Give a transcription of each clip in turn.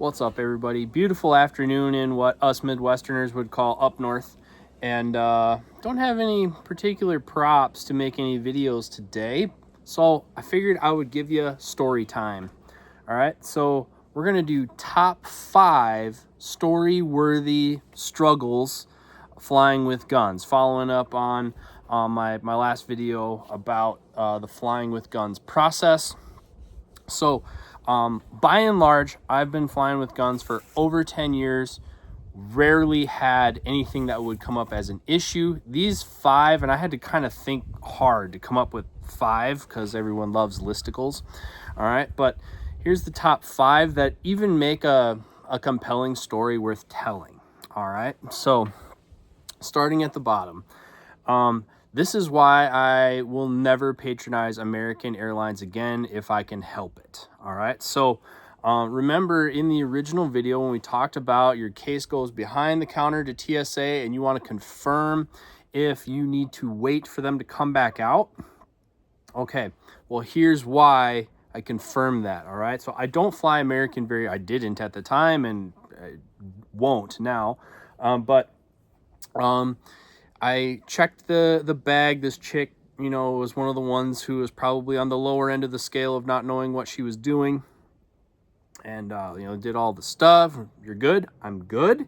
What's up, everybody? Beautiful afternoon in what us Midwesterners would call up north. And don't have any particular props to make any videos today. So I figured I would give you story time. All right, so we're going to do top 5 story-worthy struggles flying with guns, following up on my last video about the flying with guns process. So by and large, I've been flying with guns for over 10 years, rarely had anything that would come up as an issue. These 5, and I had to kind of think hard to come up with 5 because everyone loves listicles. All right, but here's the top 5 that even make a compelling story worth telling. All right, so starting at the bottom. This is why I will never patronize American Airlines again if I can help it. All right. So remember in the original video when we talked about your case goes behind the counter to TSA and you want to confirm if you need to wait for them to come back out. Okay. Well, here's why I confirm that. All right. So I don't fly American I didn't at the time and I won't now. I checked the bag. This chick, was one of the ones who was probably on the lower end of the scale of not knowing what she was doing. And, did all the stuff. You're good? I'm good.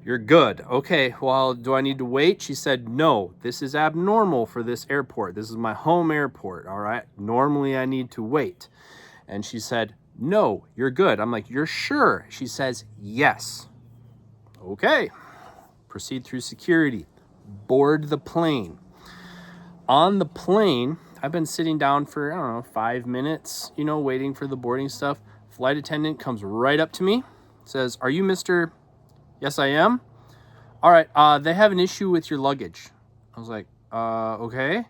You're good. Okay, well, do I need to wait? She said, no, this is abnormal for this airport. This is my home airport, all right? Normally I need to wait. And she said, no, you're good. I'm like, you're sure? She says, yes. Okay. Proceed through security. Board the plane. On the plane, I've been sitting down for, 5 minutes, waiting for the boarding stuff. Flight attendant comes right up to me, says, are you Mr. Yes, I am. All right, they have an issue with your luggage. I was like, okay.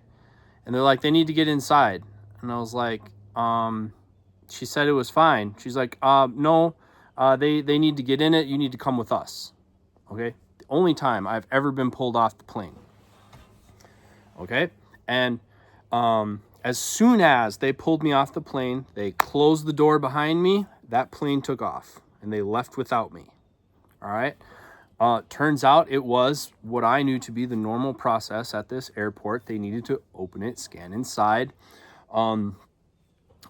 And they're like, they need to get inside. And I was like, she said it was fine. She's like, no, they need to get in it. You need to come with us. Okay. Only time I've ever been pulled off the plane. Okay. And as soon as they pulled me off the plane, they closed the door behind me. That plane took off and they left without me. All right. Turns out it was what I knew to be the normal process at this airport. They needed to open it, scan inside, all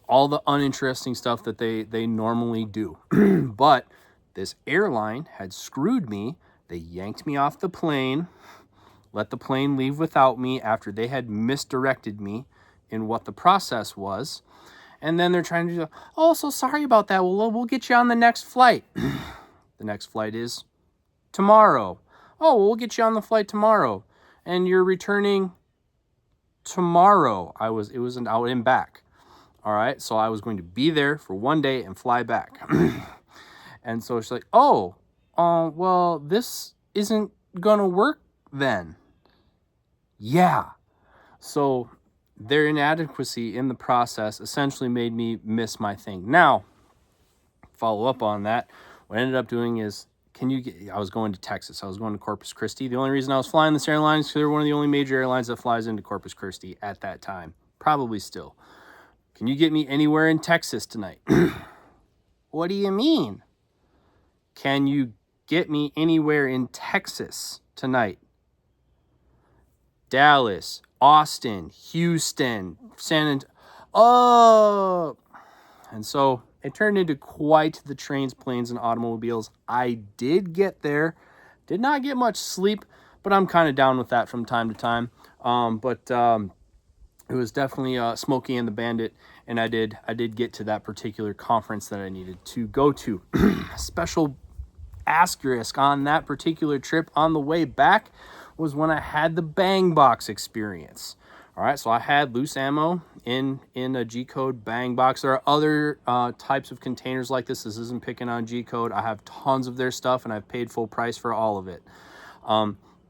the uninteresting stuff that they normally do. But this airline had screwed me. They yanked me off the plane, let the plane leave without me after they had misdirected me in what the process was. And then they're trying to do, oh, so sorry about that. We'll get you on the next flight. The next flight is tomorrow. Oh, we'll get you on the flight tomorrow. And you're returning tomorrow. It was an out and back. All right. So I was going to be there for 1 day and fly back. And so she's like, oh, well, this isn't going to work then. Yeah. So their inadequacy in the process essentially made me miss my thing. Now, follow up on that. What I ended up doing is, I was going to Texas. I was going to Corpus Christi. The only reason I was flying this airline is because they're one of the only major airlines that flies into Corpus Christi at that time. Probably still. Can you get me anywhere in Texas tonight? What do you mean? Can you get me anywhere in Texas tonight? Dallas, Austin, Houston, San Antonio. Oh! And so it turned into quite the trains, planes, and automobiles. I did get there. Did not get much sleep, but I'm kind of down with that from time to time. It was definitely Smokey and the Bandit, and I did get to that particular conference that I needed to go to. Special asterisk on that particular trip on the way back was when I had the bang box experience. All right, so I had loose ammo in a G-code bang box. There are other types of containers like this. This isn't picking on G-code. I have tons of their stuff, and I've paid full price for all of it.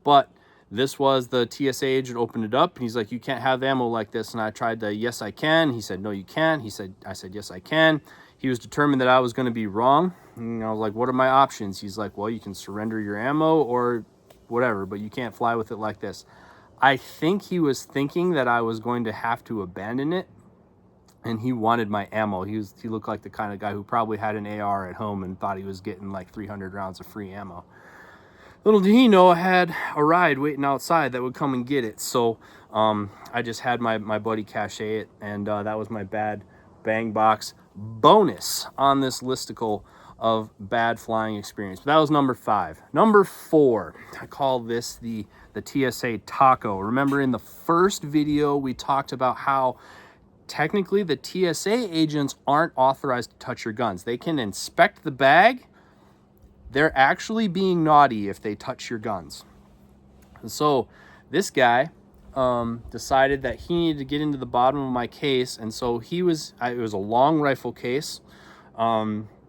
But this was the TSA agent opened it up, and he's like, you can't have ammo like this. And I tried the yes, I can. He said, no, you can't. I said, yes, I can. He was determined that I was going to be wrong. And I was like, what are my options? He's like, well, you can surrender your ammo or whatever, but you can't fly with it like this. I think he was thinking that I was going to have to abandon it and he wanted my ammo. He looked like the kind of guy who probably had an AR at home and thought he was getting like 300 rounds of free ammo. Little did he know I had a ride waiting outside that would come and get it. So I just had my buddy cache it, and that was my bad bang box bonus on this listicle of bad flying experience. But that was number 5. Number 4, I call this the TSA taco. Remember in the first video we talked about how technically the TSA agents aren't authorized to touch your guns. They can inspect the bag. They're actually being naughty if they touch your guns. And so this guy decided that he needed to get into the bottom of my case, and so it was a long rifle case,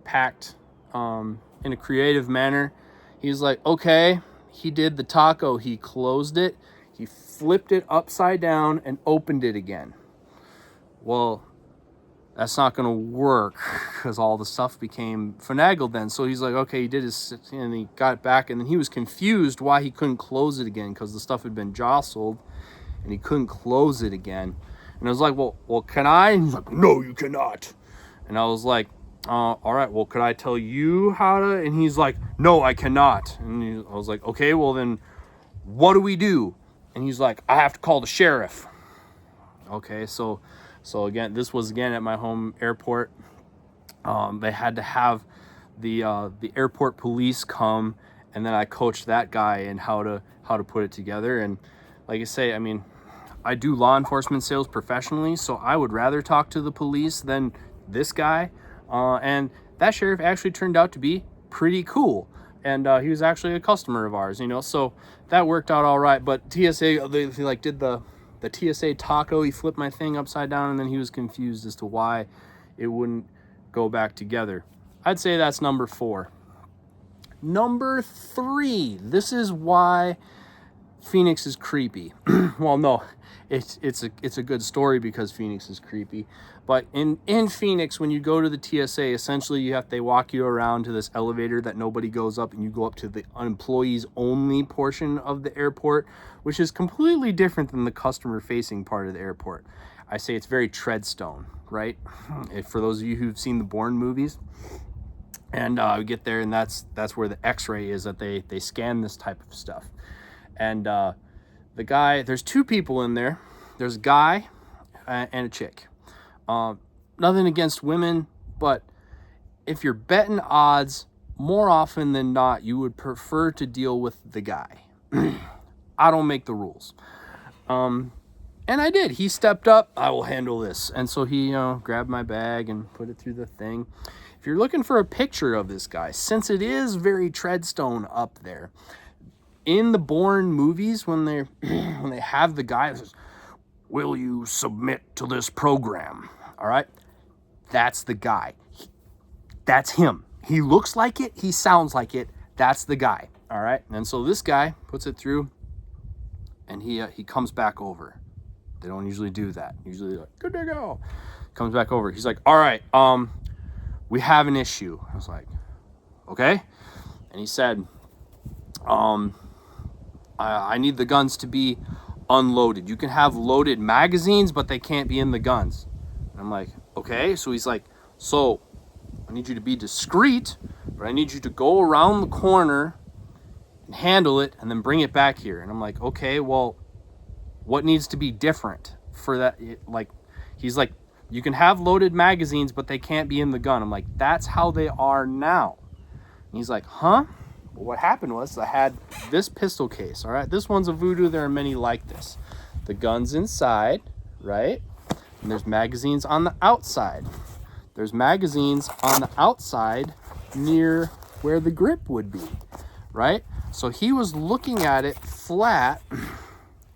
packed in a creative manner. He's like, okay, he did the taco. He closed it, he flipped it upside down and opened it again. Well, that's not going to work because all the stuff became finagled then. So he's like, okay, he did his, and he got it back, and then he was confused why he couldn't close it again because the stuff had been jostled and he couldn't close it again. And I was like, well, can I? And he's like, no, you cannot. And I was like, all right, well, could I tell you how to? And he's like, no, I cannot. And I was like, okay, well then what do we do? And he's like, I have to call the sheriff. Okay, so again, this was again at my home airport. They had to have the airport police come, and then I coached that guy in how to put it together. And like I say, I mean, I do law enforcement sales professionally, so I would rather talk to the police than this guy. And that sheriff actually turned out to be pretty cool, and he was actually a customer of ours, you know. So that worked out all right. But TSA, they like did the TSA taco. He flipped my thing upside down, and then he was confused as to why it wouldn't go back together. I'd say that's number 4. Number 3, this is why Phoenix is creepy. Well, no, it's a good story because Phoenix is creepy. But in Phoenix, when you go to the TSA, essentially they walk you around to this elevator that nobody goes up, and you go up to the employees only portion of the airport, which is completely different than the customer facing part of the airport. I say it's very Treadstone, right? For those of you who've seen the Bourne movies. And we get there, and that's where the x-ray is, that they scan this type of stuff. And the guy, there's 2 people in there. There's a guy and a chick. Nothing against women, but if you're betting odds, more often than not, you would prefer to deal with the guy. I don't make the rules. And I did. He stepped up. I will handle this. And so he, grabbed my bag and put it through the thing. If you're looking for a picture of this guy, since it is very Treadstone up there, in the Bourne movies, when they have the guy that says, will you submit to this program? All right. That's the guy. That's him. He looks like it. He sounds like it. That's the guy. All right. And so this guy puts it through, and he comes back over. They don't usually do that. Usually they're like, good to go. Comes back over. He's like, all right, we have an issue. I was like, okay. And he said, I need the guns to be unloaded. You can have loaded magazines, but they can't be in the guns. And I'm like, okay. So he's like, so I need you to be discreet, but I need you to go around the corner and handle it and then bring it back here. And I'm like, okay, well, what needs to be different for that? Like, he's like, you can have loaded magazines, but they can't be in the gun. I'm like, that's how they are now. And he's like, huh? Well, what happened was I had this pistol case, all right? This one's a Voodoo. There are many like this. The gun's inside, right? And there's magazines on the outside. There's magazines on the outside near where the grip would be, right? So he was looking at it flat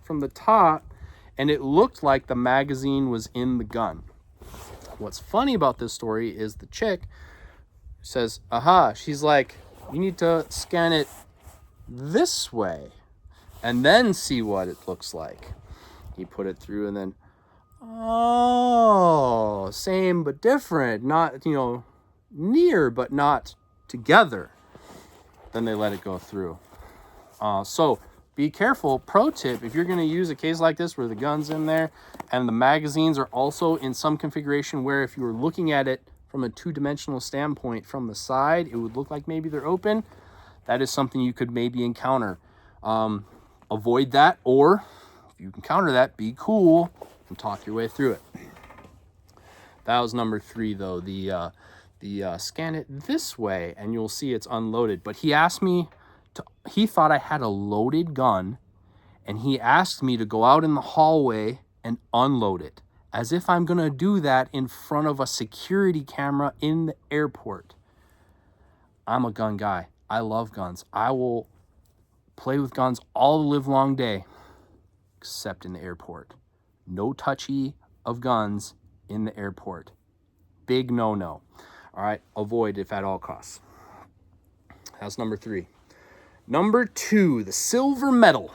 from the top, and it looked like the magazine was in the gun. What's funny about this story is the chick says, aha, she's like, you need to scan it this way and then see what it looks like. He put it through, and then, oh, same but different. Not, near but not together. Then they let it go through. So be careful. Pro tip, if you're going to use a case like this where the gun's in there and the magazines are also in some configuration where if you were looking at it from a two-dimensional standpoint from the side, it would look like maybe they're open. That is something you could maybe encounter. Avoid that, or if you can counter that, be cool and talk your way through it. That was number 3, though. The scan it this way and you'll see it's unloaded. But he asked me to, he thought I had a loaded gun, and he asked me to go out in the hallway and unload it, as if I'm gonna do that in front of a security camera in the airport. I'm a gun guy. I love guns. I will play with guns all the live long day, except in the airport. No touchy of guns in the airport. Big no-no. All right, avoid if at all costs. That's number 3. Number 2, the silver medal.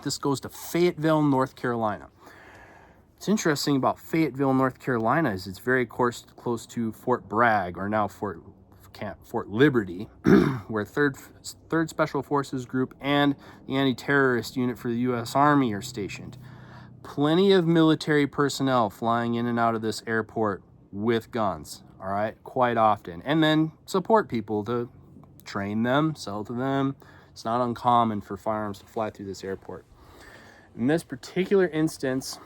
This goes to Fayetteville, North Carolina. What's interesting about Fayetteville, North Carolina is it's very close to Fort Bragg, or now Fort Liberty, where 3rd Special Forces Group and the anti-terrorist unit for the U.S. Army are stationed. Plenty of military personnel flying in and out of this airport with guns, all right, quite often. And then support people to train them, sell to them. It's not uncommon for firearms to fly through this airport. In this particular instance,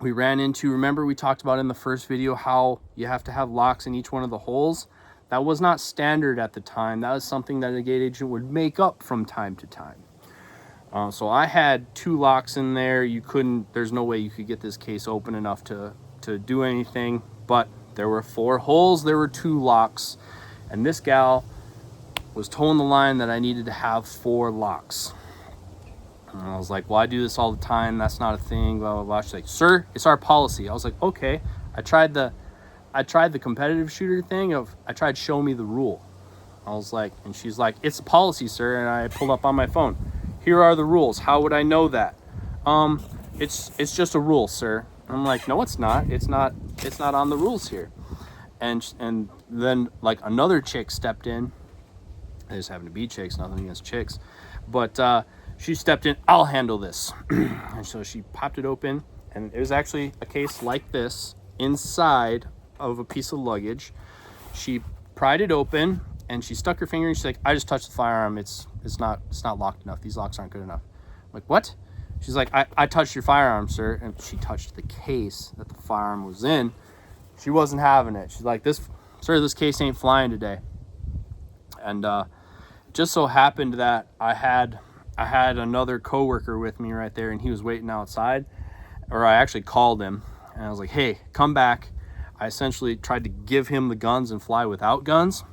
we ran into, remember we talked about in the first video how you have to have locks in each one of the holes? That was not standard at the time. That was something that a gate agent would make up from time to time. So I had 2 locks in there. There's no way you could get this case open enough to do anything, but there were 4 holes, there were 2 locks, and this gal was toeing the line that I needed to have 4 locks. And I was like, well, I do this all the time. That's not a thing, blah, blah, blah. She's like, sir, it's our policy. I was like, okay. I tried the competitive shooter thing of, I tried show me the rule. I was like, and she's like, it's a policy, sir. And I pulled up on my phone. Here are the rules. How would I know that? It's just a rule, sir. I'm like, no, it's not. It's not on the rules here. And then like another chick stepped in. They just happen to be chicks, nothing against chicks. But she stepped in, I'll handle this. And so she popped it open, and it was actually a case like this inside of a piece of luggage. She pried it open, and she stuck her finger, and she's like, I just touched the firearm. It's not locked enough. These locks aren't good enough. I'm like, what? She's like, I touched your firearm, sir. And she touched the case that the firearm was in. She wasn't having it. She's like, sir, this case ain't flying today. And just so happened that I had another coworker with me right there, and he was waiting outside. Or I actually called him, and I was like, hey, come back. I essentially tried to give him the guns and fly without guns.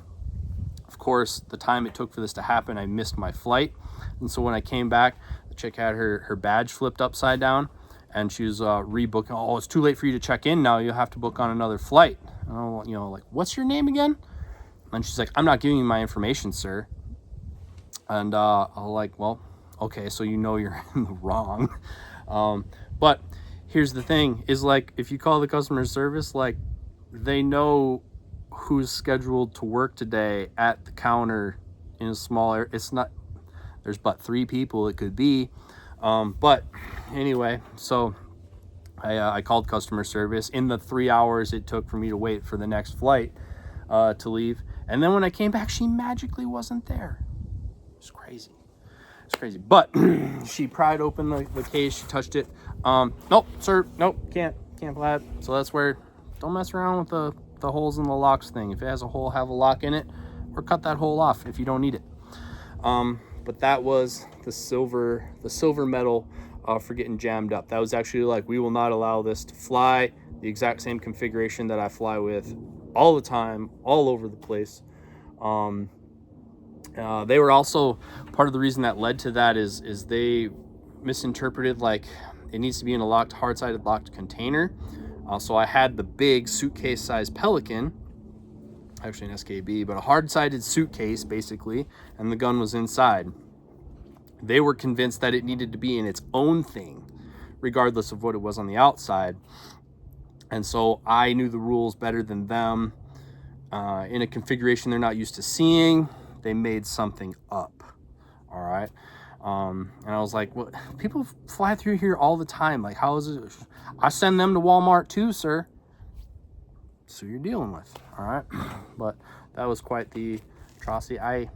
Of course, the time it took for this to happen, I missed my flight. And so when I came back, the chick had her badge flipped upside down, and she was rebooking. Oh, it's too late for you to check in now. You'll have to book on another flight. And like, what's your name again? And she's like, I'm not giving you my information, sir. And I was like, well, okay, so you know you're in the wrong. But here's the thing, is like, if you call the customer service, like, they know who's scheduled to work today at the counter in a small area. It's not, there's but 3 people it could be. But anyway, so I called customer service in the 3 hours it took for me to wait for the next flight to leave. And then when I came back, she magically wasn't there. It's crazy. It's crazy. But she pried open the case. She touched it. Nope, sir. Nope, can't fly it. So that's where, don't mess around with the holes in the locks thing. If it has a hole, have a lock in it, or cut that hole off if you don't need it. But that was the silver medal for getting jammed up. That was actually like, we will not allow this to fly. The exact same configuration that I fly with all the time, all over the place. They were also, part of the reason that led to that is they misinterpreted, like, it needs to be in a locked, hard-sided locked container. So I had the big suitcase-sized Pelican, actually an SKB, but a hard-sided suitcase, basically, and the gun was inside. They were convinced that it needed to be in its own thing, regardless of what it was on the outside. And so I knew the rules better than them. In a configuration they're not used to seeing, they made something up. All right. And I was like, well, people fly through here all the time. Like, how is it? I send them to Walmart too, sir. So you're dealing with, all right? But that was quite the atrocity. I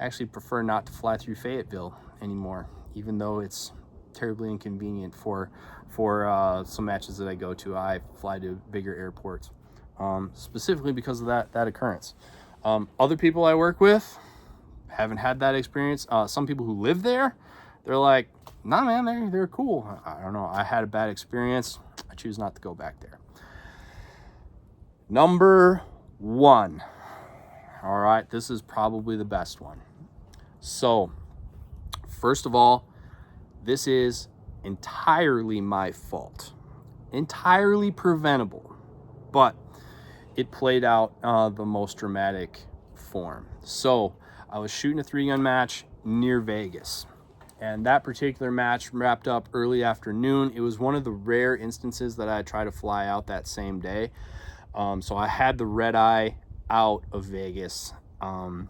actually prefer not to fly through Fayetteville anymore, even though it's terribly inconvenient for some matches that I go to. I fly to bigger airports, specifically because of that occurrence. Other people I work with haven't had that experience. Some people who live there, they're like, nah, man, they're cool. I don't know. I had a bad experience. I choose not to go back there. Number 1. All right, this is probably the best one. So, first of all, this is entirely my fault. Entirely preventable, but it played out the most dramatic form. So, I was shooting a 3-gun match near Vegas, and that particular match wrapped up early afternoon. It was one of the rare instances that I tried to fly out that same day. So I had the red eye out of Vegas to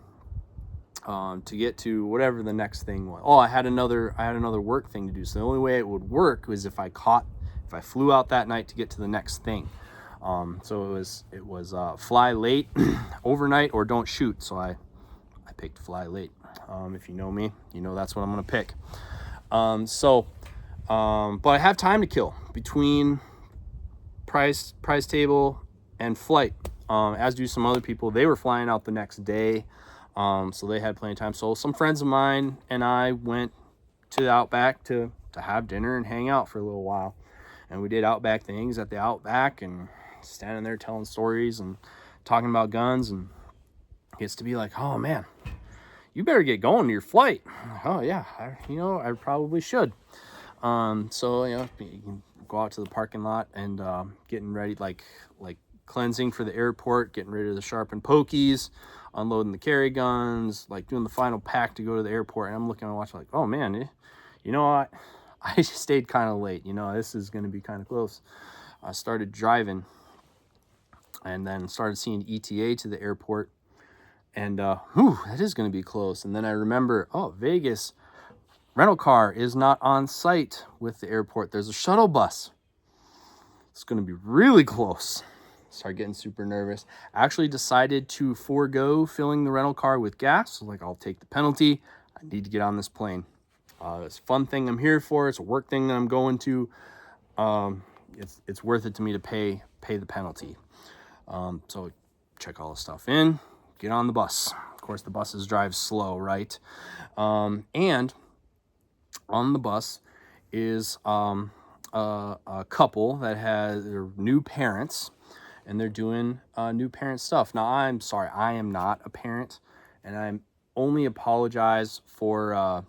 get to whatever the next thing was. Oh, I had another work thing to do. So the only way it would work was if I flew out that night to get to the next thing. So it was fly late overnight or don't shoot. So I picked fly late. If you know me, you know that's what I'm gonna pick. But I have time to kill between price table and flight, as do some other people. They were flying out the next day, so they had plenty of time. So some friends of mine and I went to the Outback to have dinner and hang out for a little while. And we did Outback things at the Outback and standing there telling stories and talking about guns, and it gets to be like, oh man, you better get going to your flight. Oh yeah, I probably should. So you can go out to the parking lot and getting ready, like cleansing for the airport, getting rid of the sharpened pokies, unloading the carry guns, like doing the final pack to go to the airport. And I'm looking at watch like, oh man, I just stayed kind of late. This is going to be kind of close. I started driving and then started seeing ETA to the airport, and that is going to be close. And then I remember, Vegas rental car is not on site with the airport. There's a shuttle bus. It's going to be really close. Start getting super nervous. Actually decided to forego filling the rental car with gas. So I'll take the penalty. I need to get on this plane. It's a fun thing I'm here for. It's a work thing that I'm going to. It's worth it to me to pay the penalty. So check all the stuff in. Get on the bus. Of course, the buses drive slow, right? And on the bus is a couple that has their new parents, and they're doing new parent stuff. Now, I'm sorry, I am not a parent, and I'm only apologize for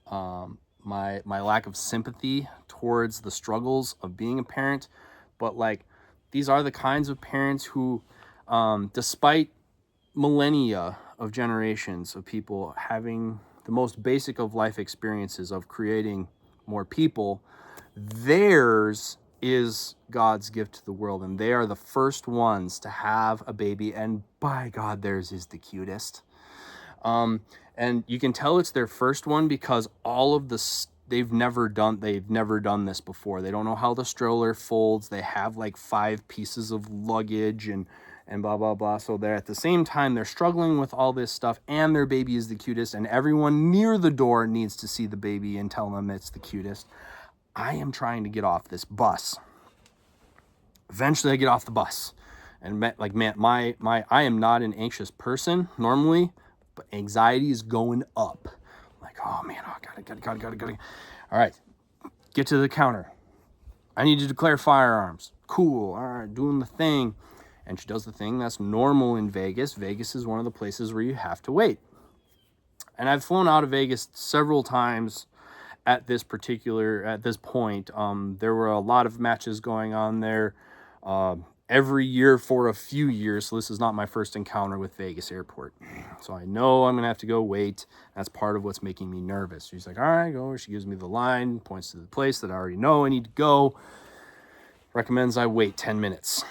my lack of sympathy towards the struggles of being a parent. But these are the kinds of parents who, despite millennia of generations of people having the most basic of life experiences of creating more people, theirs is God's gift to the world, and they are the first ones to have a baby, and by God, theirs is the cutest. And you can tell it's their first one because all of they've never done this before. They don't know how the stroller folds. They have 5 pieces of luggage and blah blah blah. So they're at the same time they're struggling with all this stuff, and their baby is the cutest, and everyone near the door needs to see the baby and tell them it's the cutest. I am trying to get off this bus. Eventually I get off the bus, and I am not an anxious person normally, but anxiety is going up. Oh man, gotta. All right, get to the counter. I need to declare firearms. Cool, all right, doing the thing. And she does the thing that's normal in Vegas. Vegas is one of the places where you have to wait. And I've flown out of Vegas several times at this point. There were a lot of matches going on there every year for a few years. So this is not my first encounter with Vegas Airport. So I know I'm going to have to go wait. That's part of what's making me nervous. She's like, all right, go. She gives me the line, points to the place that I already know I need to go. Recommends I wait 10 minutes,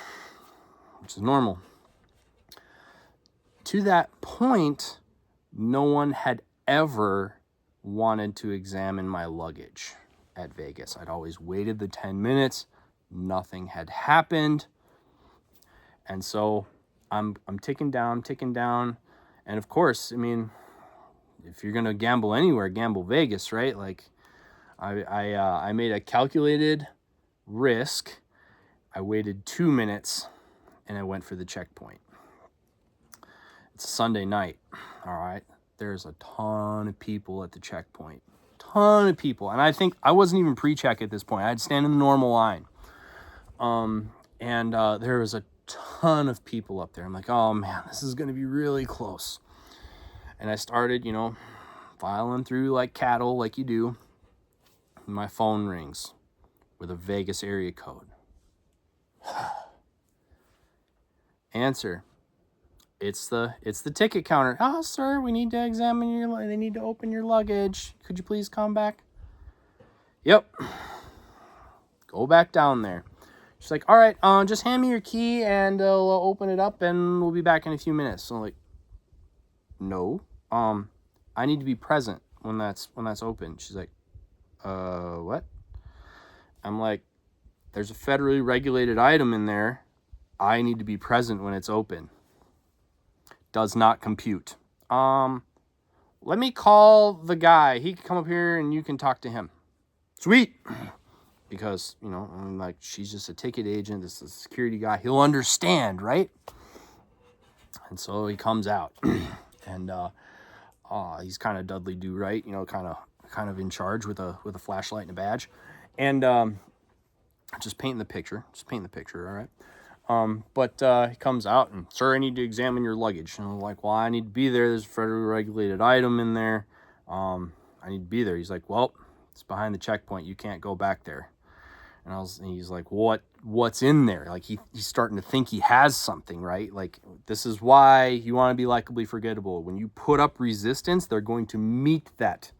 which is normal. To that point, no one had ever wanted to examine my luggage at Vegas. I'd always waited the 10 minutes. Nothing had happened. And so I'm ticking down. And of course, I mean, if you're going to gamble anywhere, gamble Vegas, right? Like I made a calculated risk. I waited 2 minutes and I went for the checkpoint. It's a Sunday night. All right. There's a ton of people at the checkpoint. Ton of people. And I think I wasn't even pre-check at this point. I'd stand in the normal line. And there was a ton of people up there. I'm like, oh man, this is going to be really close. And I started, filing through like cattle, like you do. And my phone rings with a Vegas area code. Answer. It's the ticket counter. Oh, sir, we need to examine they need to open your luggage. Could you please come back? Yep. Go back down there. She's like, all right, just hand me your key and they'll open it up and we'll be back in a few minutes. So I'm like, no, I need to be present when that's open. She's like, what? I'm like, there's a federally regulated item in there. I need to be present when it's open. Does not compute. Let me call the guy. He can come up here and you can talk to him. Sweet. Because, I'm like, she's just a ticket agent. This is a security guy. He'll understand, right? And so he comes out. And he's kind of Dudley Do-Right, kind of in charge with a flashlight and a badge. And just painting the picture. All right? But he comes out and, sir, I need to examine your luggage. And I'm like, well, I need to be there. There's a federally regulated item in there. I need to be there. He's like, well, it's behind the checkpoint. You can't go back there. And he's like, what's in there? Like he's starting to think he has something, right? Like, this is why you want to be likably forgettable. When you put up resistance, they're going to meet that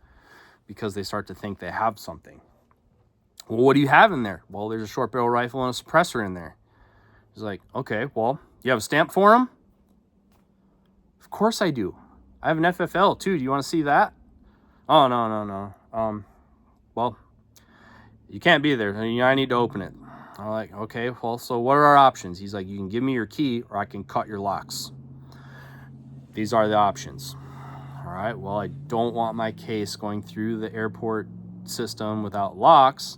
because they start to think they have something. Well, what do you have in there? Well, there's a short barrel rifle and a suppressor in there. He's like, okay, well, you have a stamp for him? Of course I do. I have an FFL too. Do you want to see that? Oh, no. Well, you can't be there. I need to open it. I'm like, okay, well, so what are our options? He's like, you can give me your key or I can cut your locks. These are the options. All right, well, I don't want my case going through the airport system without locks.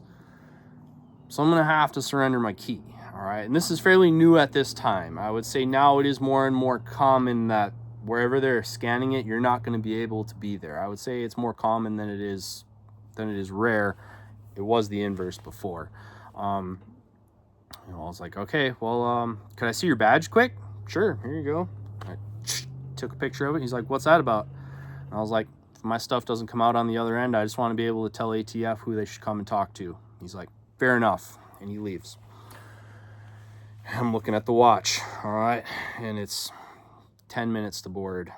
So I'm going to have to surrender my key. All right, and this is fairly new at this time. I would say now it is more and more common that wherever they're scanning it, you're not going to be able to be there. I would say it's more common than it is rare. It was the inverse before. I was like, okay, well, could I see your badge quick? Sure, here you go. I took a picture of it. He's like, what's that about? And I was like, if my stuff doesn't come out on the other end, I just want to be able to tell ATF who they should come and talk to. He's like, fair enough. And he leaves. I'm looking at the watch, all right? And it's 10 minutes to board.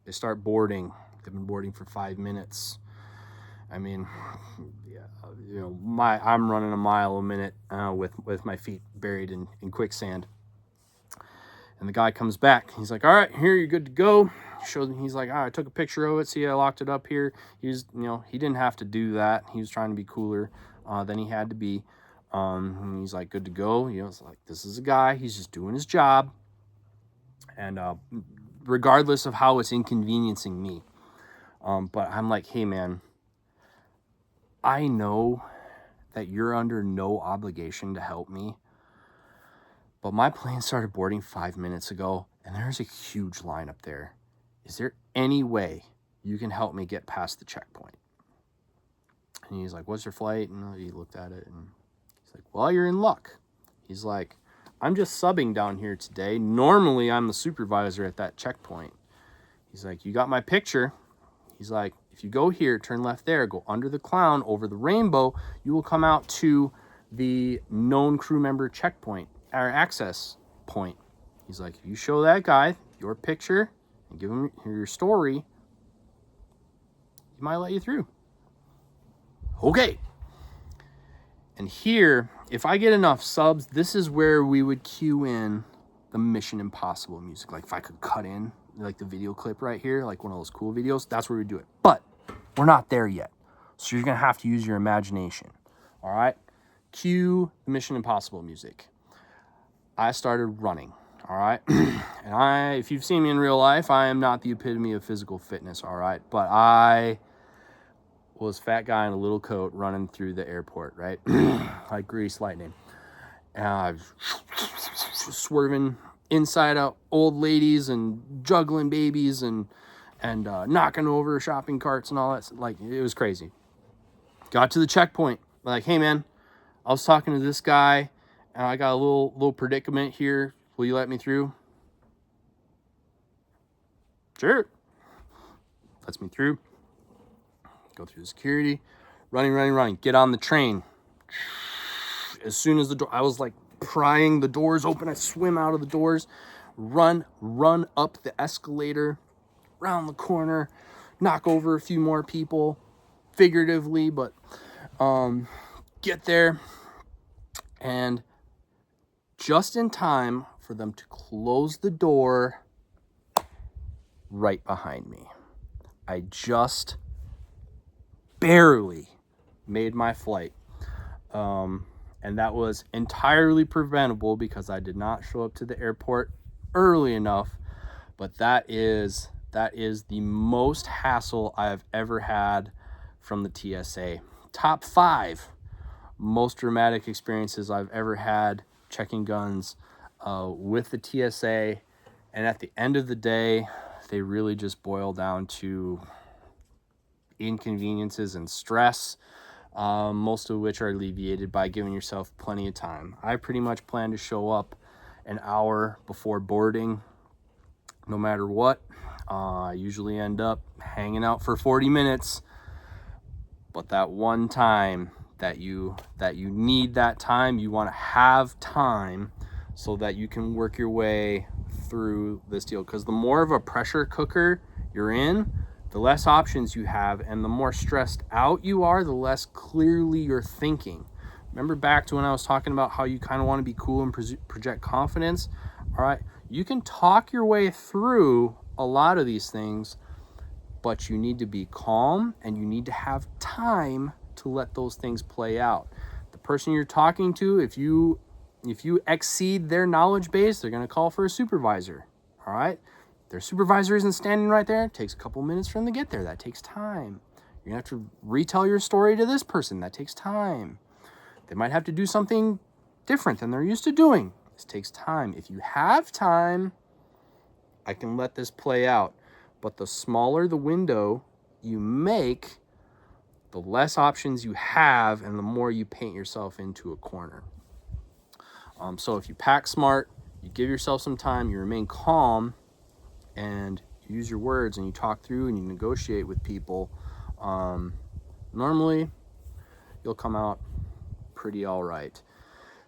They start boarding. They've been boarding for 5 minutes. I mean, I'm running a mile a minute with my feet buried in quicksand. And the guy comes back. He's like, all right, here, you're good to go. He's like, all right, I took a picture of it. See, I locked it up here. He didn't have to do that. He was trying to be cooler than he had to be. And he's like, good to go. It's like, this is a guy. He's just doing his job. And regardless of how it's inconveniencing me. But I'm like, hey, man, I know that you're under no obligation to help me, but my plane started boarding 5 minutes ago, and there's a huge line up there. Is there any way you can help me get past the checkpoint? And he's like, what's your flight? And he looked at it, and he's like, well, you're in luck. He's like, I'm just subbing down here today. Normally, I'm the supervisor at that checkpoint. He's like, you got my picture? He's like, if you go here, turn left there, go under the clown, over the rainbow, you will come out to the known crew member checkpoint, or access point. He's like, if you show that guy your picture and give him your story, he might let you through. Okay. And here, if I get enough subs, this is where we would cue in the Mission Impossible music. Like if I could cut in like the video clip right here, like one of those cool videos, that's where we do it. But We're not there yet. So you're going to have to use your imagination. All right? Cue the Mission Impossible music. I started running. All right? And if you've seen me in real life, I am not the epitome of physical fitness. All right? But I was a fat guy in a little coat running through the airport, right? Like grease lightning. And I was swerving inside out old ladies and juggling babies and knocking over shopping carts and all that. Like, it was crazy. Got to the checkpoint. Like, hey, man, I was talking to this guy, and I got a little predicament here. Will you let me through? Sure. Lets me through. Go through the security. Running. Get on the train. As soon as the door, I was like prying the doors open. I swim out of the doors. Run up the escalator. Round the corner. Knock over a few more people. Figuratively, but get there. And just in time for them to close the door right behind me. I just barely made my flight. And that was entirely preventable because I did not show up to the airport early enough. But that is the most hassle I've ever had from the TSA. Top 5 most dramatic experiences I've ever had checking guns with the TSA. And at the end of the day, they really just boil down to inconveniences and stress, most of which are alleviated by giving yourself plenty of time. I pretty much plan to show up an hour before boarding, no matter what. I usually end up hanging out for 40 minutes, but that one time that you need that time, you want to have time so that you can work your way through this deal. Because the more of a pressure cooker you're in, the less options you have, and the more stressed out you are, the less clearly you're thinking. Remember back to when I was talking about how you kind of want to be cool and project confidence? All right, you can talk your way through a lot of these things, but you need to be calm and you need to have time to let those things play out. The person you're talking to, if you exceed their knowledge base, they're going to call for a supervisor. All right? Their supervisor isn't standing right there. It takes a couple minutes for them to get there. That takes time. You're going to have to retell your story to this person. That takes time. They might have to do something different than they're used to doing. This takes time. If you have time, I can let this play out. But the smaller the window you make, the less options you have and the more you paint yourself into a corner. So if you pack smart, you give yourself some time, you remain calm, and you use your words and you talk through and you negotiate with people, normally you'll come out pretty all right.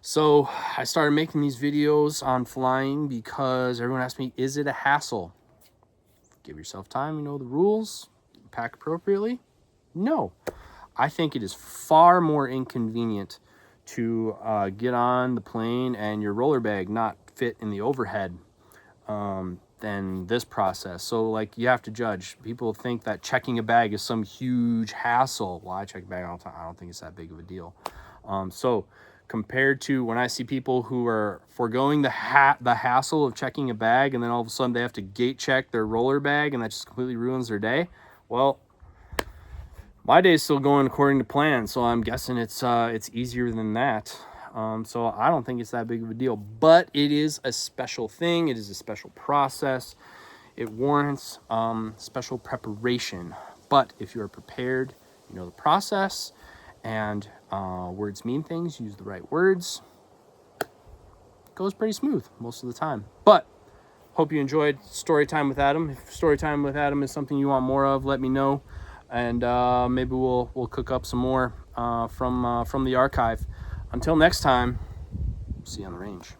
So I started making these videos on flying because everyone asked me, is it a hassle? Give yourself time, you know the rules, pack appropriately. No, I think it is far more inconvenient to get on the plane and your roller bag not fit in the overhead than this process. So like you have to judge. People think that checking a bag is some huge hassle. Well, I check a bag all the time. I don't think it's that big of a deal. So compared to when I see people who are foregoing the hassle of checking a bag and then all of a sudden they have to gate check their roller bag and that just completely ruins their day. Well, my day's still going according to plan, so I'm guessing it's easier than that. So I don't think it's that big of a deal, but it is a special thing. It is a special process. It warrants special preparation. But if you are prepared, you know the process, and words mean things, use the right words, it goes pretty smooth most of the time. But hope you enjoyed Story Time with Adam. If Story Time with Adam is something you want more of, let me know. And maybe we'll cook up some more from the archive. Until next time, see you on the range.